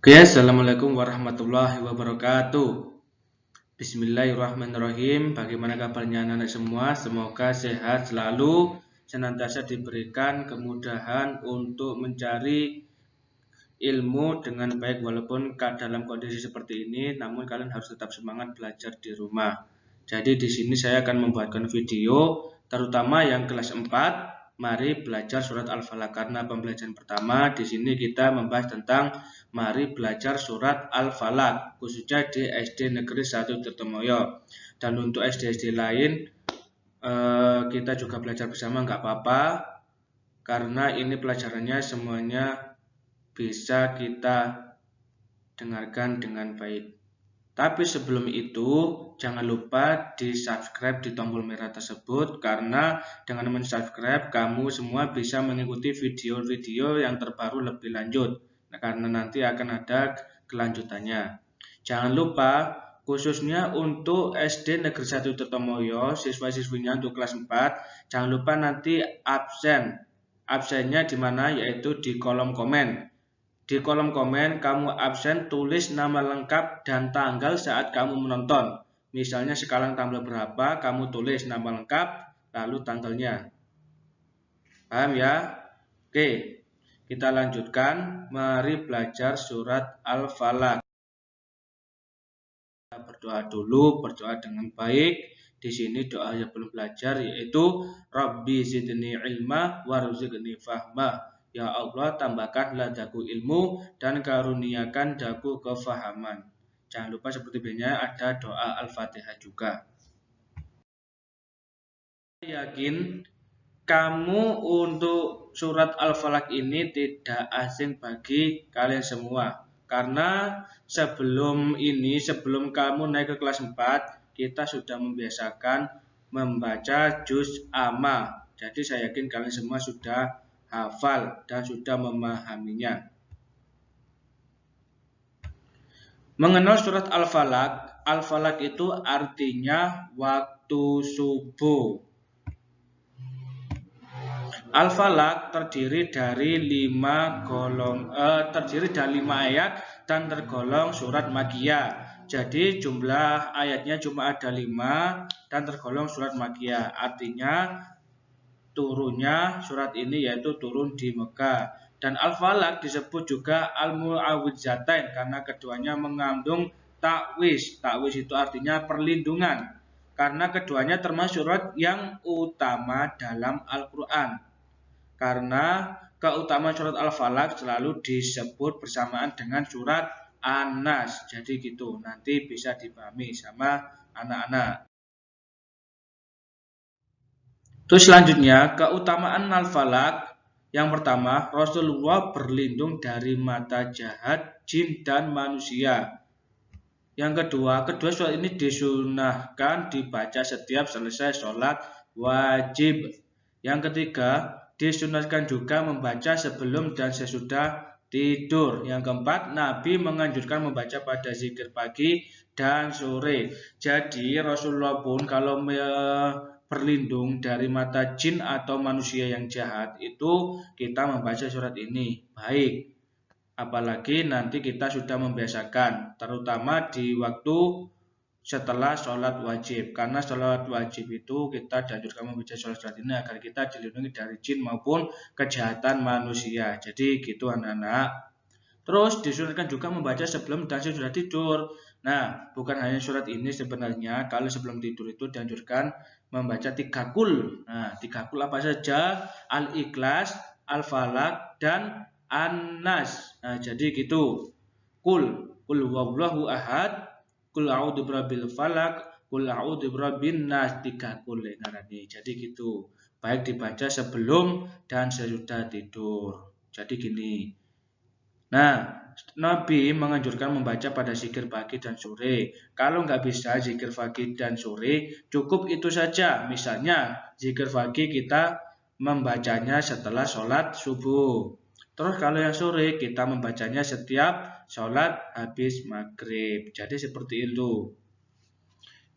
Oke, assalamualaikum warahmatullahi wabarakatuh. Bismillahirrahmanirrahim. Bagaimana kabarnya anak-anak semua? Semoga sehat selalu, senantiasa diberikan kemudahan untuk mencari ilmu dengan baik walaupun dalam kondisi seperti ini, namun kalian harus tetap semangat belajar di rumah. Jadi di sini saya akan membuatkan video terutama yang kelas 4. Mari belajar surat Al-Falaq. Karena pembelajaran pertama di sini kita membahas tentang mari belajar surat Al-Falaq, khususnya di SD Negeri 1 Tirtomoyo. Dan untuk SD-SD lain kita juga belajar bersama, nggak apa-apa, karena ini pelajarannya semuanya bisa kita dengarkan dengan baik. Tapi sebelum itu, jangan lupa di subscribe di tombol merah tersebut, karena dengan mensubscribe kamu semua bisa mengikuti video-video yang terbaru lebih lanjut. Nah, karena nanti akan ada kelanjutannya. Jangan lupa khususnya untuk SD Negeri 1 Tirtomoyo, siswa-siswinya untuk kelas 4, jangan lupa nanti absen. Absennya di mana? Yaitu di kolom komen. Di kolom komen kamu absen, tulis nama lengkap dan tanggal saat kamu menonton. Misalnya sekarang tanggal berapa, kamu tulis nama lengkap lalu tanggalnya. Paham ya? Oke, kita lanjutkan. Mari belajar surat Al-Falaq. Berdoa dulu, berdoa dengan baik. Di sini doa yang belum belajar yaitu Rabbi zidni ilma warzuqni fahma. Ya Allah, tambahkanlah daku ilmu dan karuniakan daku kefahaman. Jangan lupa seperti biasanya ada doa Al-Fatihah juga. Saya yakin kamu untuk surat Al-Falaq ini tidak asing bagi kalian semua. Karena sebelum kamu naik ke kelas 4, kita sudah membiasakan membaca juz amma. Jadi saya yakin kalian semua sudah hafal dan sudah memahaminya. Mengenal surat Al-Falaq, Al-Falaq itu artinya waktu subuh. Al-Falaq terdiri dari 5 ayat dan tergolong surat Makkiyah. Jadi jumlah ayatnya cuma ada 5 dan tergolong surat Makkiyah. Artinya turunnya surat ini yaitu turun di Mekah. Dan Al-Falaq disebut juga Al-Mu'awwidzatain karena keduanya mengandung ta'wiz. Ta'wiz itu artinya perlindungan. Karena keduanya termasuk surat yang utama dalam Al-Quran. Karena keutamaan surat Al-Falaq selalu disebut bersamaan dengan surat An-Nas. Jadi gitu, nanti bisa dipahami sama anak-anak. Terus selanjutnya, keutamaan Al-Falaq. Yang pertama, Rasulullah berlindung dari mata jahat, jin, dan manusia. Yang kedua surat ini disunahkan dibaca setiap selesai sholat wajib. Yang ketiga, disunahkan juga membaca sebelum dan sesudah tidur. Yang keempat, Nabi menganjurkan membaca pada zikir pagi dan sore. Jadi Rasulullah pun kalau berlindung dari mata jin atau manusia yang jahat, itu kita membaca surat ini baik. Apalagi nanti kita sudah membiasakan, terutama di waktu setelah sholat wajib. Karena sholat wajib itu kita dianjurkan membaca surat ini agar kita dilindungi dari jin maupun kejahatan manusia. Jadi gitu anak-anak. Terus disunahkan juga membaca sebelum dan sesudah tidur. Nah, bukan hanya surat ini sebenarnya. Kalau sebelum tidur itu dianjurkan membaca 3 kul. Nah, 3 kul apa saja? Al-Ikhlas, Al-Falaq, dan An-Nas. Nah, jadi gitu. Kul huwallahu ahad, kul a'udzu birabbil falaq, kul a'udzu birabbin nas, 3 kul. Nah, jadi gitu. Baik dibaca sebelum dan sesudah tidur. Jadi gini. Nah, Nabi menganjurkan membaca pada zikir pagi dan sore. Kalau nggak bisa zikir pagi dan sore, cukup itu saja. Misalnya, zikir pagi kita membacanya setelah sholat subuh. Terus kalau yang sore, kita membacanya setiap sholat habis maghrib. Jadi seperti itu.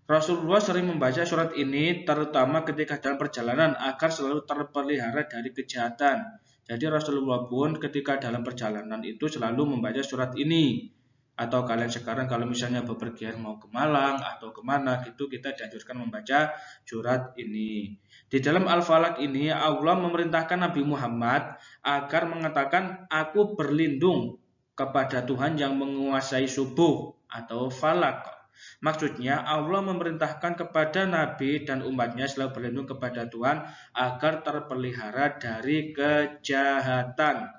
Rasulullah sering membaca surat ini terutama ketika dalam perjalanan agar selalu terpelihara dari kejahatan. Jadi Rasulullah pun ketika dalam perjalanan itu selalu membaca surat ini. Atau kalian sekarang kalau misalnya bepergian mau ke Malang atau kemana gitu, kita dianjurkan membaca surat ini. Di dalam Al-Falaq ini Allah memerintahkan Nabi Muhammad agar mengatakan aku berlindung kepada Tuhan yang menguasai subuh atau falak. Maksudnya Allah memerintahkan kepada Nabi dan umatnya selalu berlindung kepada Tuhan agar terpelihara dari kejahatan.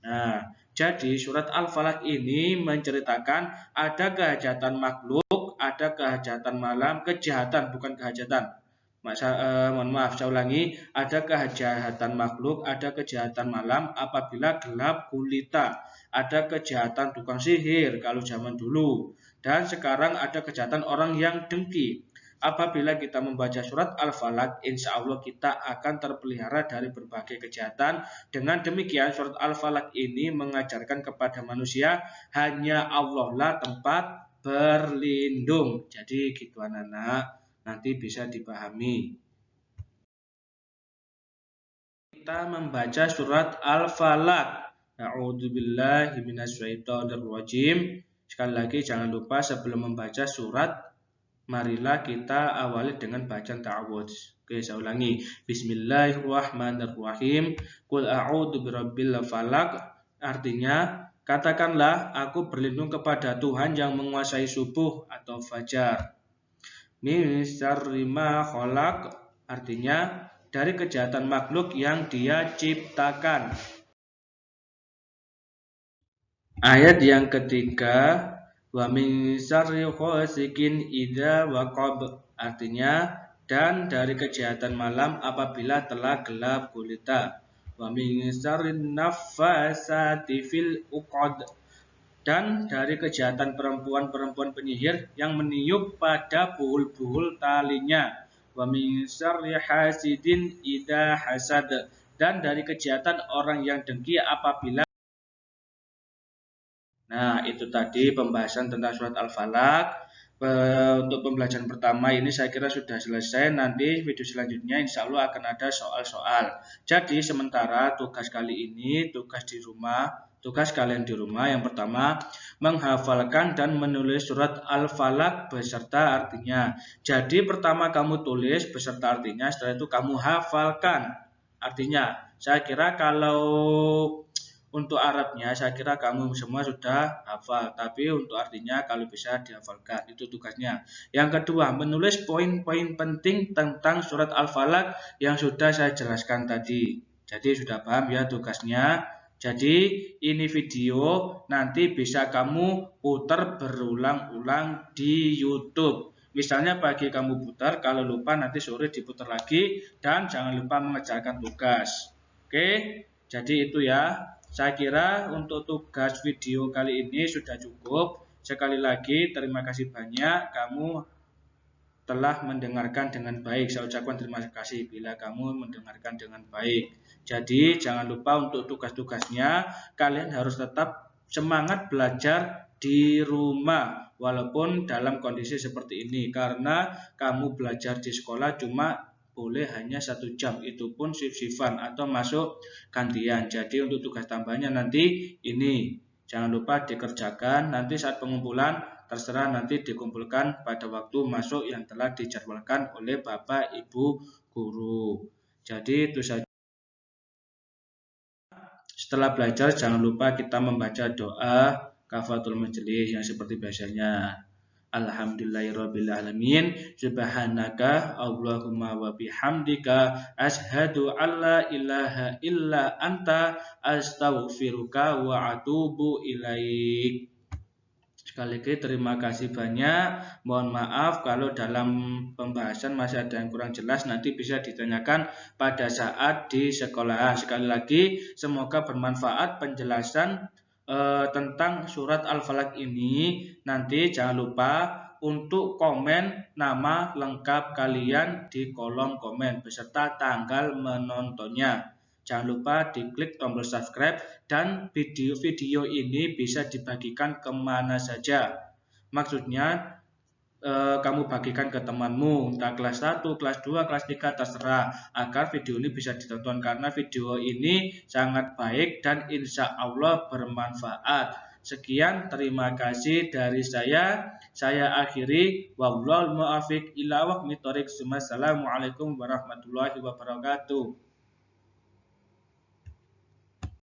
Nah, jadi surat Al-Falaq ini menceritakan ada kehajatan makhluk, ada kehajatan malam, kejahatan bukan kehajatan. Mohon maaf, saya ulangi, ada kejahatan makhluk, ada kejahatan malam apabila gelap gulita, ada kejahatan tukang sihir kalau zaman dulu, dan sekarang ada kejahatan orang yang dengki. Apabila kita membaca surat Al-Falaq, insya Allah kita akan terpelihara dari berbagai kejahatan. Dengan demikian, surat Al-Falaq ini mengajarkan kepada manusia hanya Allah lah tempat berlindung. Jadi gitu anak-anak, nanti bisa dipahami. Kita membaca surat Al-Falaq. A'udzubillahi minasyaitonirrajim. Sekali lagi jangan lupa sebelum membaca surat, marilah kita awali dengan bacaan ta'awudz. Oke, saya ulangi. Bismillahirrahmanirrahim. Qul a'udzu birabbil falaq. Artinya, katakanlah aku berlindung kepada Tuhan yang menguasai subuh atau fajar. Min syarri ma khalaq. Artinya, dari kejahatan makhluk yang Dia ciptakan. Ayat yang ketiga, wa min syarri ghasikin idza waqab, artinya dan dari kejahatan malam apabila telah gelap gulita. Wa min syarri naffasati fil uqad, dan dari kejahatan perempuan-perempuan penyihir yang meniup pada buhul-buhul talinya. Wa min syarri hasidin idza hasad, dan dari kejahatan orang yang dengki apabila. Nah, itu tadi pembahasan tentang surat Al-Falaq. Untuk pembelajaran pertama ini saya kira sudah selesai. Nanti video selanjutnya insya Allah akan ada soal-soal. Jadi sementara tugas kali ini, tugas kalian di rumah yang pertama, menghafalkan dan menulis surat Al-Falaq beserta artinya. Jadi pertama kamu tulis beserta artinya, setelah itu kamu hafalkan artinya. Saya kira kalau untuk Arabnya saya kira kamu semua sudah hafal, tapi untuk artinya kalau bisa dihafalkan, itu tugasnya. Yang kedua, menulis poin-poin penting tentang surat Al-Falaq yang sudah saya jelaskan tadi. Jadi sudah paham ya tugasnya. Jadi ini video nanti bisa kamu putar berulang-ulang di YouTube. Misalnya pagi kamu putar, kalau lupa nanti sore diputar lagi, dan jangan lupa mengerjakan tugas. Oke, jadi itu ya. Saya kira untuk tugas video kali ini sudah cukup. Sekali lagi terima kasih banyak kamu telah mendengarkan dengan baik. Saya ucapkan terima kasih bila kamu mendengarkan dengan baik. Jadi jangan lupa untuk tugas-tugasnya kalian harus tetap semangat belajar di rumah walaupun dalam kondisi seperti ini, karena kamu belajar di sekolah cuma boleh hanya 1 jam, itu pun shift-shiftan atau masuk gantian. Jadi untuk tugas tambahnya nanti ini jangan lupa dikerjakan. Nanti saat pengumpulan terserah nanti dikumpulkan pada waktu masuk yang telah dijadwalkan oleh Bapak Ibu guru. Jadi itu saja. Setelah belajar jangan lupa kita membaca doa kafaratul majelis yang seperti biasanya. Alhamdulillahirrabbilalamin. Subhanaka Allahumma wa bihamdika ashhadu alla ilaha illa anta astaghfiruka wa atubu ilaik. Sekali lagi terima kasih banyak. Mohon maaf kalau dalam pembahasan masih ada yang kurang jelas, nanti bisa ditanyakan pada saat di sekolah. Sekali lagi semoga bermanfaat penjelasan tentang surat Al-Falaq ini. Nanti jangan lupa untuk komen nama lengkap kalian di kolom komen beserta tanggal menontonnya. Jangan lupa diklik tombol subscribe, dan video-video ini bisa dibagikan kemana saja. Maksudnya kamu bagikan ke temanmu, entah kelas 1, kelas 2, kelas 3, terserah, agar video ini bisa ditonton karena video ini sangat baik dan insya Allah bermanfaat. Sekian, terima kasih dari saya. Saya akhiri. Wallahul muwaffiq ila aqwamit thoriq. Wassalamualaikum warahmatullahi wabarakatuh.